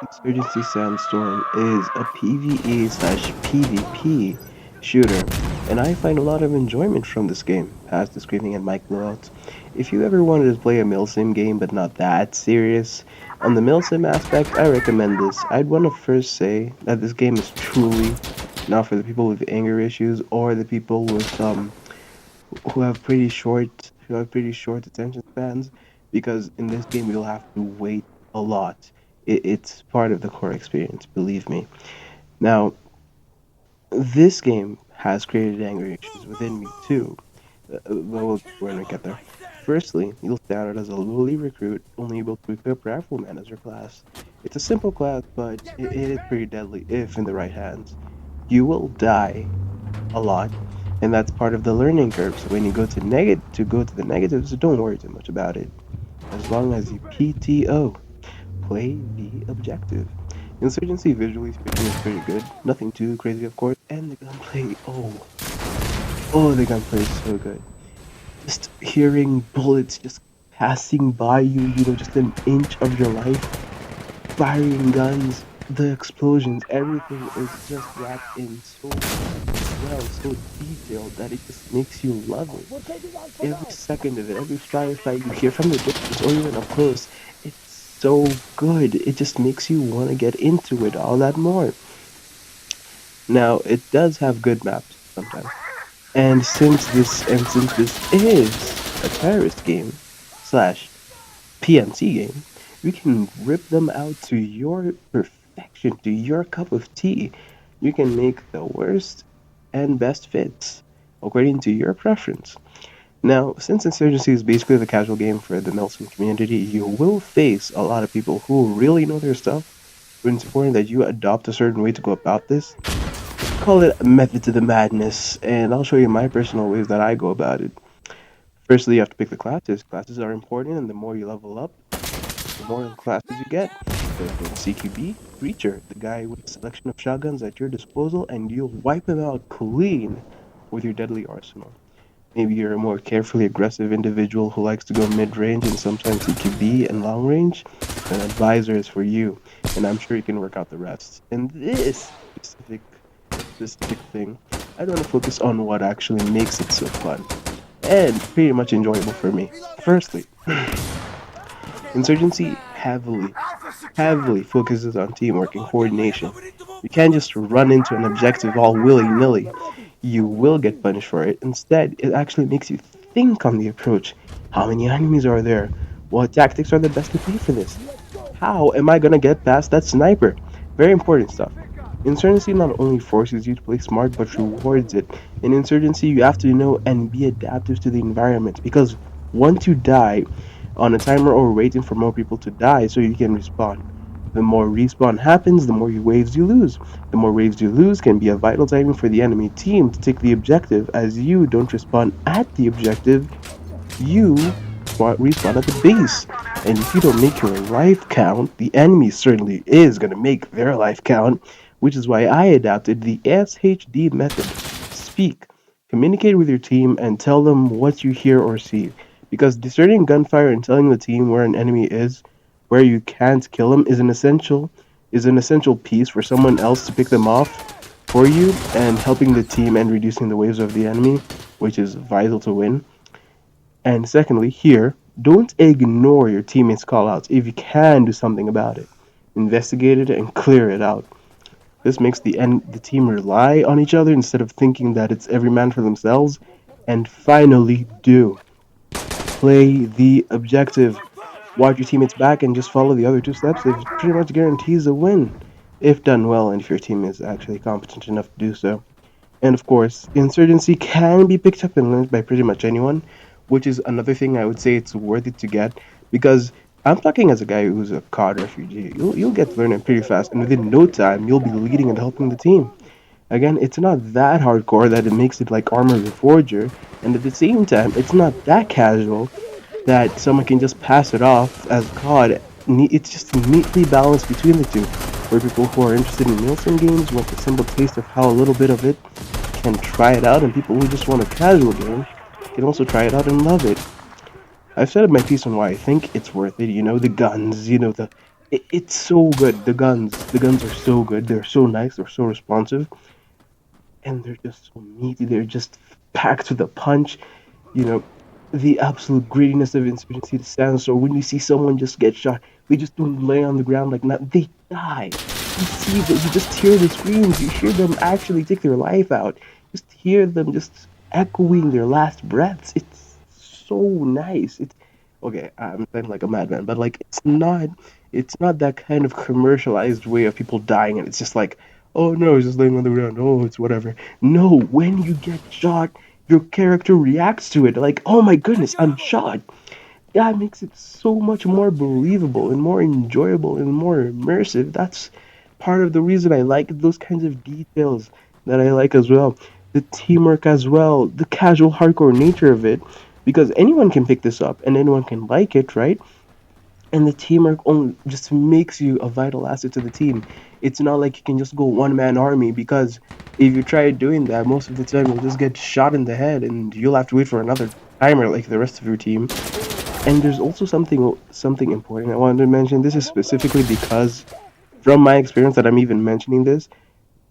Insurgency Sandstorm is a PvE slash PvP shooter, and I find a lot of enjoyment from this game, past the screaming and mic blowouts. If you ever wanted to play a milsim game but not that serious, on the milsim aspect, I recommend this. I'd want to first say that this game is truly not for the people with anger issues or the people with who have pretty short attention spans, because in this game you'll have to wait a lot. It's part of the core experience, believe me. Now, this game has created anger issues within me too, but we're gonna get there. Firstly, you'll start out as a lowly recruit, only able to equip Rifleman as your class. It's a simple class, but it is pretty deadly if in the right hands. You will die a lot, and that's part of the learning curve. So when you go to the negatives, don't worry too much about it. As long as you PTO, play the objective. Insurgency, visually speaking, is pretty good. Nothing too crazy, of course, and the gunplay. The gunplay is so good. Just hearing bullets just passing by you, just an inch of your life, firing guns, the explosions, everything is just wrapped in so well, so detailed that it just makes you love it. Every second of it, every firefight you hear from the distance or even up close, it's so good. It just makes you want to get into it all that more. Now, it does have good maps sometimes. And since this is a terrorist game slash PNC game, we can rip them out to your perfection, to your cup of tea. You can make the worst and best fits according to your preference. Now, since Insurgency is basically the casual game for the Milsim community, you will face a lot of people who really know their stuff. But it's important that you adopt a certain way to go about this. Call it method to the madness, and I'll show you my personal ways that I go about it. Firstly, you have to pick the classes. Classes are important, and the more you level up, the more classes you get. For example, CQB, Breacher, the guy with a selection of shotguns at your disposal, and you'll wipe him out clean with your deadly arsenal. Maybe you're a more carefully aggressive individual who likes to go mid-range and sometimes CQB and long range, then Advisor is for you, and I'm sure you can work out the rest. And this specific thing, I want to focus on what actually makes it so fun and pretty much enjoyable for me. Firstly, Insurgency heavily focuses on teamwork and coordination. You can't just run into an objective all willy-nilly. You will get punished for it. Instead, it actually makes you think on the approach. How many enemies are there? What tactics are the best to play for this? How am I gonna get past that sniper? Very important stuff. Insurgency not only forces you to play smart but rewards it. In Insurgency, you have to know and be adaptive to the environment, because once you die on a timer or waiting for more people to die so you can respawn. The more respawn happens, the more waves you lose. The more waves you lose can be a vital timing for the enemy team to take the objective, as you don't respawn at the objective, you respawn at the base. And if you don't make your life count, the enemy certainly is going to make their life count, which is why I adapted the SHD method. Speak, communicate with your team, and tell them what you hear or see. Because discerning gunfire and telling the team where an enemy is, where you can't kill him, is an essential piece for someone else to pick them off for you, and helping the team and reducing the waves of the enemy, which is vital to win. And secondly, here, don't ignore your teammates' callouts if you can do something about it. Investigate it and clear it out. This makes the team rely on each other instead of thinking that it's every man for themselves. And finally, play the objective. Watch your teammates back and just follow the other two steps. It pretty much guarantees a win, if done well and if your team is actually competent enough to do so. And of course, Insurgency can be picked up and learned by pretty much anyone, which is another thing I would say it's worth it to get, because I'm talking as a guy who's a COD refugee. You'll get to learn it pretty fast, and within no time, you'll be leading and helping the team. Again, it's not that hardcore that it makes it like Armor Reforger, and at the same time, it's not that casual that someone can just pass it off as COD. It's just neatly balanced between the two, for people who are interested in Nielsen games, want a simple taste of how a little bit of it can try it out, and people who just want a casual game can also try it out and love it. I've said my piece on why I think it's worth it. The guns, the it's so good. The guns are so good. They're so nice. They're so responsive, and they're just so meaty. They're just packed with a punch. You know, the absolute grittiness of Insurgency Sandstorm. When you see someone just get shot, they just don't lay on the ground like that. They die. You see that. You just hear the screams. You hear them actually take their life out. Just hear them just echoing their last breaths. It's so nice. It's okay. I'm saying like a madman, but like it's not. It's not that kind of commercialized way of people dying, and it's just like, oh no, he's just laying on the ground. Oh, it's whatever. No, when you get shot, your character reacts to it like, oh my goodness, I'm shot. That makes it so much more believable and more enjoyable and more immersive. That's part of the reason I like those kinds of details that I like as well. The teamwork as well, the casual hardcore nature of it, because anyone can pick this up and anyone can like it, right? And the teamwork only just makes you a vital asset to the team. It's not like you can just go one man army, because if you try doing that, most of the time you'll just get shot in the head and you'll have to wait for another timer like the rest of your team. And there's also something important I wanted to mention. This is specifically because from my experience that I'm even mentioning this,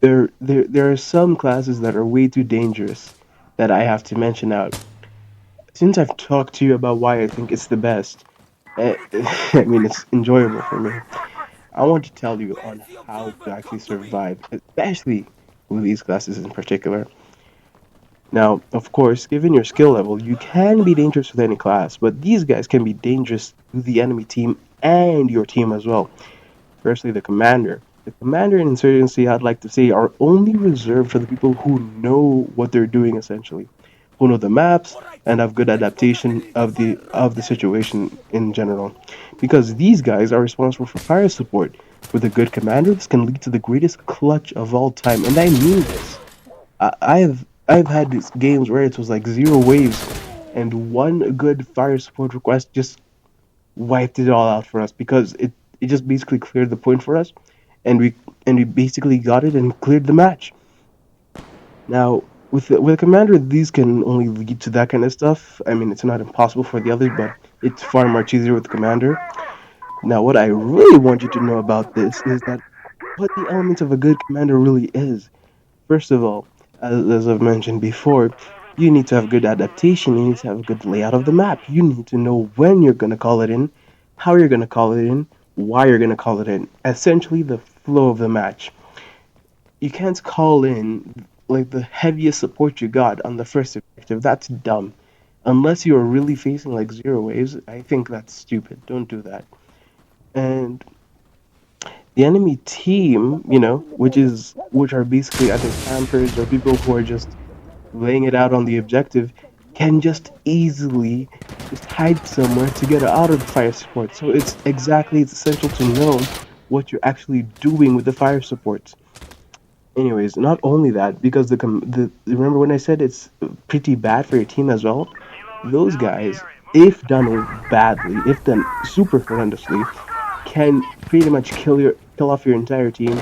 there are some classes that are way too dangerous that I have to mention out. Since I've talked to you about why I think it's the best, eh, I mean it's enjoyable for me. I want to tell you on how to actually survive, especially with these classes in particular. Now, of course, given your skill level, you can be dangerous with any class, but these guys can be dangerous to the enemy team and your team as well. Firstly, the commander. The commander in Insurgency, I'd like to say, are only reserved for the people who know what they're doing, essentially, who know the maps and have good adaptation of the situation in general. Because these guys are responsible for fire support. With a good commander, this can lead to the greatest clutch of all time, and I mean this. I've had these games where it was like zero waves, and one good fire support request just wiped it all out for us, because it just basically cleared the point for us, and we basically got it and cleared the match. Now, with a commander, these can only lead to that kind of stuff. I mean, it's not impossible for the others, but it's far much easier with the commander. Now, what I really want you to know about this is that what the elements of a good commander really is. First of all, as I've mentioned before, you need to have good adaptation. You need to have a good layout of the map. You need to know when you're going to call it in, how you're going to call it in, why you're going to call it in. Essentially, the flow of the match. You can't call in like the heaviest support you got on the first objective. That's dumb. Unless you're really facing like zero waves, I think that's stupid. Don't do that. And the enemy team, which are basically either campers or people who are just laying it out on the objective, can just easily just hide somewhere to get out of the fire support. So it's essential to know what you're actually doing with the fire supports. Anyways, not only that, because the remember when I said it's pretty bad for your team as well. Those guys, if done badly, if done super horrendously, can pretty much kill off your entire team,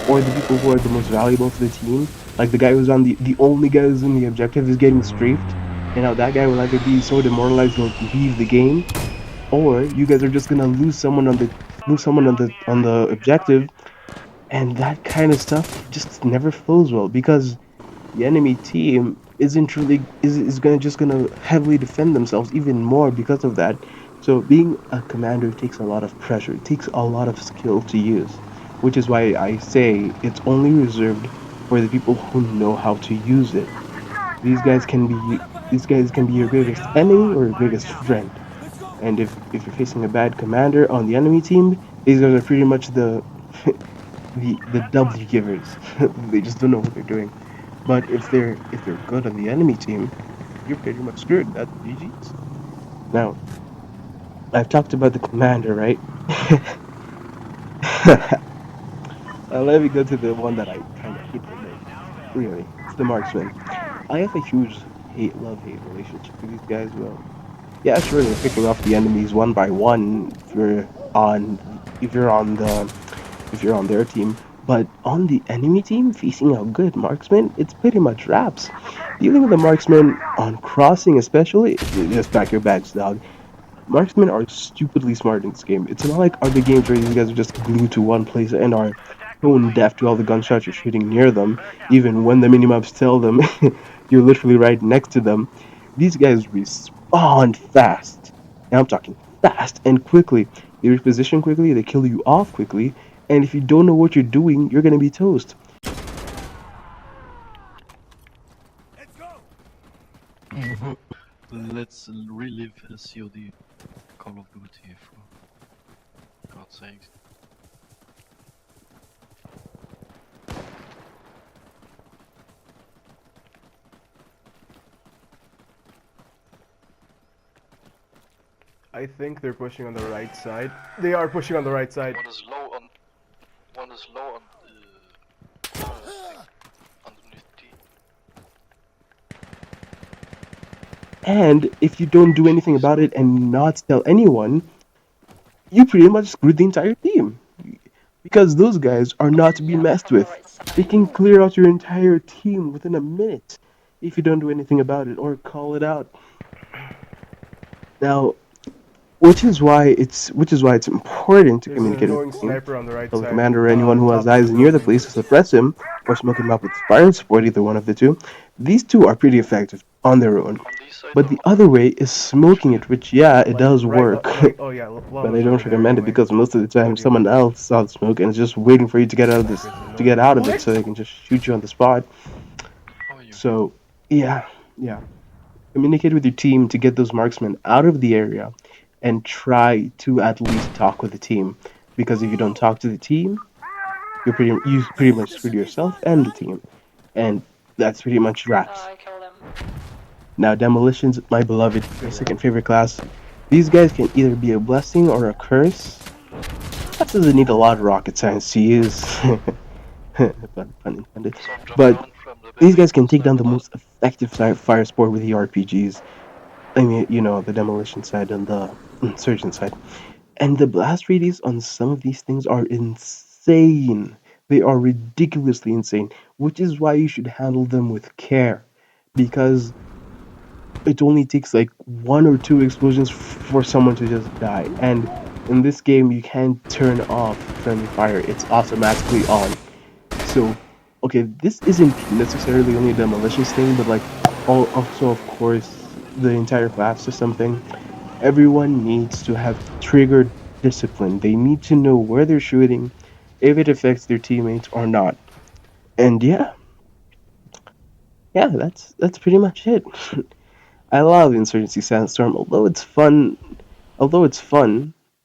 or the people who are the most valuable to the team. Like the guy who's on the only guy who's in the objective is getting strafed, and now that guy will either be so demoralized he'll leave the game, or you guys are just gonna lose someone on the objective, and that kind of stuff just never flows well, because the enemy team isn't really is gonna just gonna heavily defend themselves even more because of that. So being a commander takes a lot of pressure. It takes a lot of skill to use, which is why I say it's only reserved for the people who know how to use it. These guys can be these guys can be your greatest enemy or your greatest friend. And if you're facing a bad commander on the enemy team, these guys are pretty much the W givers. They just don't know what they're doing. But if they're good on the enemy team, you're pretty much screwed. That's GG's. Now, I've talked about the commander, right? Let me go to the one that I kind of hate the most. Really, it's the marksman. I have a huge love-hate relationship with these guys. Well, yeah, sure, they're picking off the enemies one by one on if you're on the if you're on their team. But on the enemy team, facing a good marksman, it's pretty much wraps. Dealing with a marksman on crossing, especially, just pack your bags, dog. Marksmen are stupidly smart in this game. It's not like other games where these guys are just glued to one place and are tone deaf to all the gunshots you're shooting near them, even when the minimaps tell them you're literally right next to them. These guys respond fast. And I'm talking fast and quickly. They reposition quickly, they kill you off quickly, and if you don't know what you're doing, you're gonna be toast. Let's relive COD Call of Duty for God's sake. I think they're pushing on the right side. They are pushing on the right side. One is low on underneath T. And if you don't do anything about it and not tell anyone, you pretty much screwed the entire team. Because those guys are not to be messed with. They can clear out your entire team within a minute if you don't do anything about it or call it out. Now, which is why it's important to communicate with the team. Tell the commander or anyone who has eyes near the place to suppress him or smoke him up with fire support, either one of the two. These two are pretty effective on their own. But the other way is smoking it, which it does work. But I don't recommend it because most of the time someone else saw the smoke and is just waiting for you to get out of it so they can just shoot you on the spot. So yeah. Communicate with your team to get those marksmen out of the area and try to at least talk with the team. Because if you don't talk to the team, you pretty much screwed yourself and the team. And that's pretty much wraps. Now, demolitions, my beloved, my second favorite class. These guys can either be a blessing or a curse. That doesn't need a lot of rocket science to use. Pun intended. But these guys can take down the most effective fire support with the RPGs. I mean, the demolition side and the insurgent side. And the blast radius on some of these things are insane. They are ridiculously insane, which is why you should handle them with care. Because it only takes like 1 or 2 explosions for someone to just die. And in this game, you can't turn off friendly fire. It's automatically on. So, okay, this isn't necessarily only a demolitions thing, but like also, of course, the entire class system thing. Everyone needs to have triggered discipline. They need to know where they're shooting, if it affects their teammates or not. And yeah, that's pretty much it. I love Insurgency Sandstorm, although it's fun.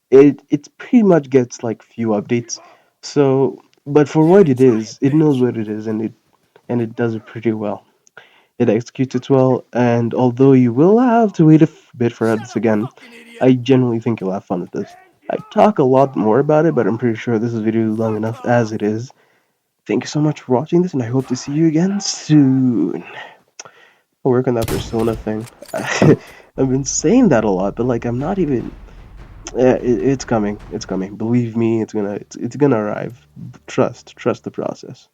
It pretty much gets like few updates. So, but for what it is, it knows what it is, and it does it pretty well. It executes it well, and although you will have to wait a bit for this again, I genuinely think you'll have fun with this. I talk a lot more about it, but I'm pretty sure this video is long enough as it is. Thank you so much for watching this, and I hope to see you again soon. I'll work on that persona thing. I've been saying that a lot, but like I'm not even. It's coming. It's coming. Believe me, it's gonna arrive. Trust the process.